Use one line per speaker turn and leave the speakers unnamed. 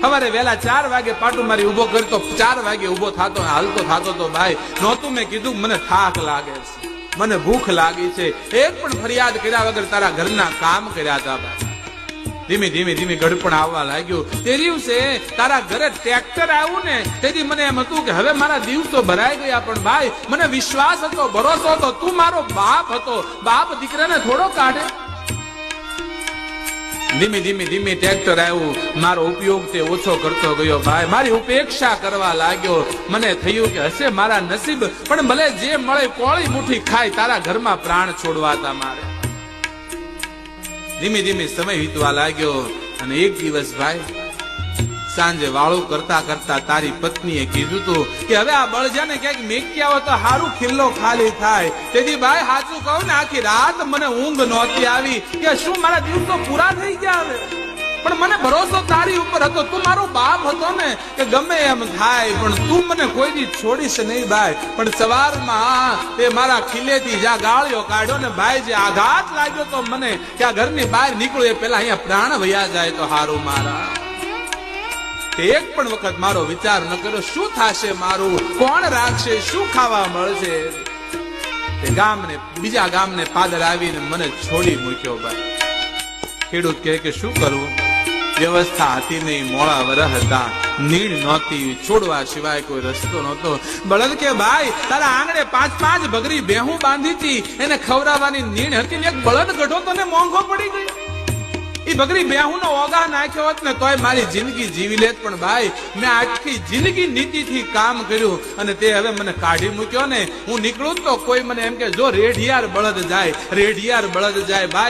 સવારે વેલા 4 વાગે પાટું મારી ઉભો કરતો, 4 વાગે ઉભો થતો, હાલતો થતો તો ભાઈ નહોતું મેં કીધું મને થાક લાગે છે, મને ભૂખ લાગી છે, એક પણ ફરિયાદ કર્યા વગર તારા ઘરના કામ કર્યા હતા ભાઈ. ધીમે ધીમે ધીમે ગડપણ આવવા લાગ્યું. તે દિવસે તારા ઘરે ટ્રેક્ટર આવ્યું ને તેથી મને એમ હતું કે હવે મારા દિવસો ભરાઈ ગયા. પણ ભાઈ મને વિશ્વાસ હતો, ભરોસો હતો, તું મારો બાપ હતો, બાપ દીકરાને થોડો કાઢે. ધીમે ધીમે ધીમે ટ્રેક્ટર આવ્યું, મારો ઉપયોગ તે ઓછો કરતો ગયો ભાઈ, મારી ઉપેક્ષા કરવા લાગ્યો. મને થયું કે હશે મારા નસીબ, પણ ભલે જે મળે કોળી મુઠ્ઠી ખાય, તારા ઘરમાં પ્રાણ છોડવા હતા મારે. ધીમે ધીમે સમય વીતવા લાગ્યો અને એક દિવસ ભાઈ સાંજે વાળું કરતા કરતા તારી પત્નીએ કીધું તું કે હવે આ બળજાને ક્યાંક મેક્યા હોય તો હારું ખિલ્લો ખાલી થાય. તેથી ભાઈ સાચું કહું ને આખી રાત મને ઊંઘ નહોતી આવી કે શું મારા દિવસો પૂરા થઈ ગયા હવે. પણ મને ભરોસો તારી ઉપર હતો, તું મારો બાપ હતો ને કે ગમે એમ થાય પણ તું મને કોઈ દી છોડીશ નહીં ભાઈ. પણ સવારમાં તે મારા ખીલેથી જ્યાં ગાળ્યો કાઢ્યો ને ભાઈ, જે આઘાત લાગ્યો તો મને કે આ ઘરની બહાર નીકળ્યો એ પેલા અહીંયા પ્રાણ વયા જાય તો હારું મારા. એક પણ વખત મારો વિચાર ન કર્યો શું થશે મારું, કોણ રાખશે, શું ખાવા મળશે. તે ગામને બીજા ગામને પાદર આવીને મને છોડી મૂક્યો ભાઈ. ખેડૂત કહે કે શું કરવું, વ્યવસ્થા હતી નહીં, મોડા વરહ હતા, નીડ નહોતી, છોડવા સિવાય કોઈ રસ્તો નહોતો. બળદ કે ભાઈ તારા આંગણે 5-5 બગરી બેહું બાંધી હતી, એને ખવડાવવાની નીડ હતી ને એક બળદ ગઢો તને મોંઘો પડી ગયો. એ બગરી બેહું નો ઓગા નાખ્યો હોત ને તોય મારી જિંદગી જીવી લેત. પણ ભાઈ મેં આખી જિંદગી નીતિથી કામ કર્યું અને તે હવે મને કાઢી મૂક્યો ને. હું નીકળું તો કોઈ મને એમ કે જો રેઢિયાર બળદ જાય, રેઢિયાર બળદ જાય ભાઈ.